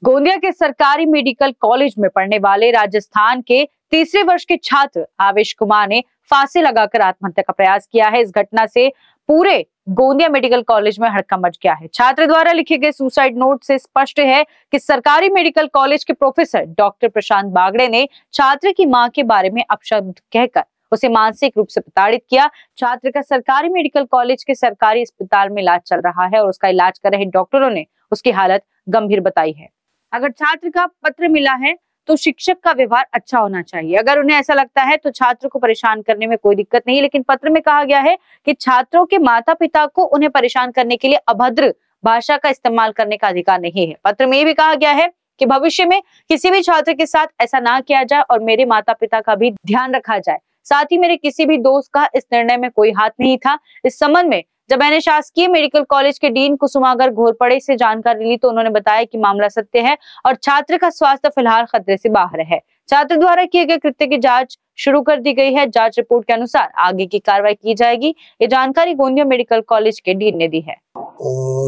गोंदिया के सरकारी medical college में पढ़ने वाले राजस्थान के तीसरे वर्ष के छात्र आवेश कुमार ने फांसी लगाकर आत्महत्या का प्रयास किया है। इस घटना से पूरे गोंदिया मेडिकल कॉलेज में हड़कंप मच गया है। छात्र द्वारा लिखे गए सुसाइड नोट से स्पष्ट है कि सरकारी मेडिकल कॉलेज के प्रोफेसर डॉक्टर प्रशांत बागड़े ने छात्र की मां के बारे में अपशब्द कहकर उसे मानसिक रूप से प्रताड़ित किया। छात्र का सरकारी मेडिकल कॉलेज के सरकारी अस्पताल में इलाज चल रहा है और उसका इलाज कर रहे डॉक्टरों ने उसकी हालत गंभीर बताई है। अगर छात्र का पत्र मिला है तो शिक्षक का व्यवहार अच्छा होना चाहिए। अगर उन्हें ऐसा लगता है तो छात्र को परेशान करने में कोई दिक्कत नहीं, लेकिन पत्र में कहा गया है कि छात्रों के माता पिता को उन्हें परेशान करने के लिए अभद्र भाषा का इस्तेमाल करने का अधिकार नहीं है। पत्र में ये भी कहा गया है कि भविष्य में किसी भी छात्र के साथ ऐसा ना किया जाए और मेरे माता पिता का भी ध्यान रखा जाए। साथ ही मेरे किसी भी दोस्त का इस निर्णय में कोई हाथ नहीं था। इस संबंध में जब मैंने शासकीय मेडिकल कॉलेज के डीन कुसुमागर घोरपड़े से जानकारी ली तो उन्होंने बताया कि मामला सत्य है और छात्र का स्वास्थ्य फिलहाल खतरे से बाहर है। छात्र द्वारा किए गए कृत्य की जांच शुरू कर दी गई है। जांच रिपोर्ट के अनुसार आगे की कार्रवाई की जाएगी। ये जानकारी गोंदिया मेडिकल कॉलेज के डीन ने दी है।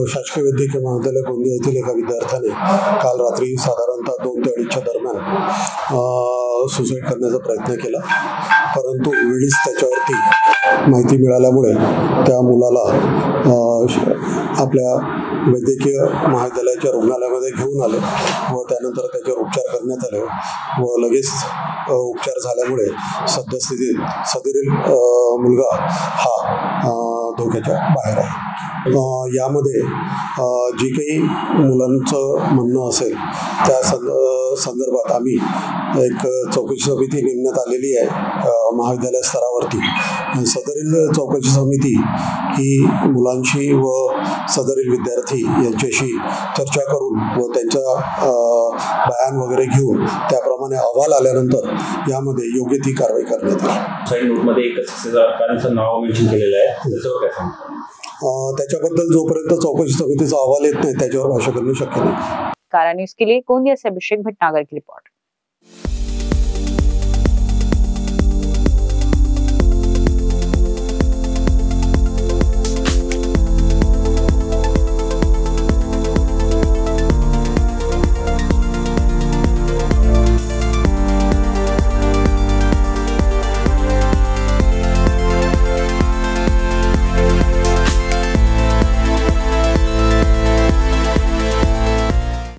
शासकीय वैद्यकीय महाविद्यालय गोंदिया येथील एका विद्यार्थ्याने काल रात्री साधारणतः 2 ते 2:30च्या दरम्यान सुसाईड करण्याचा प्रयत्न केला, परंतु वेळीच त्याच्यावरती माहिती मिळाल्यामुळे त्या मुलाला आपल्या वैद्यकीय महाविद्यालयाच्या रुग्णालयामध्ये घेऊन आले व त्यानंतर त्याच्यावर उपचार करण्यात आले व लगेच उपचार झाल्यामुळे सद्यस्थितीत सदरील मुलगा हा धोक्याच्या बाहेर आहे। यामध्ये जी काही मुलांचं म्हणणं असेल त्या संदर्भात आम्ही एक चौकशी समिती नेमण्यात आलेली आहे महाविद्यालय स्तरावरती। सदरील चौकशी समिती ही मुलांशी व सदरील विद्यार्थी यांच्याशी चर्चा करून व त्यांचा बयान वगैरे घेऊन त्याप्रमाणे अहवाल आल्यानंतर यामध्ये योग्य ती कारवाई करण्यात येईल। साइड नोटमध्ये एकच कारणचं नाव मेन्शन केलेलं आहे, त्याच्यावर काय सांगता? त्याच्याबद्दल जोपर्यंत चौकशी समितीचा अहवाल येत नाही त्याच्यावर भाष्य करणे शक्य नाही। कारा न्यूज के लिए गोंदिया से अभिषेक भटनागर की रिपोर्ट।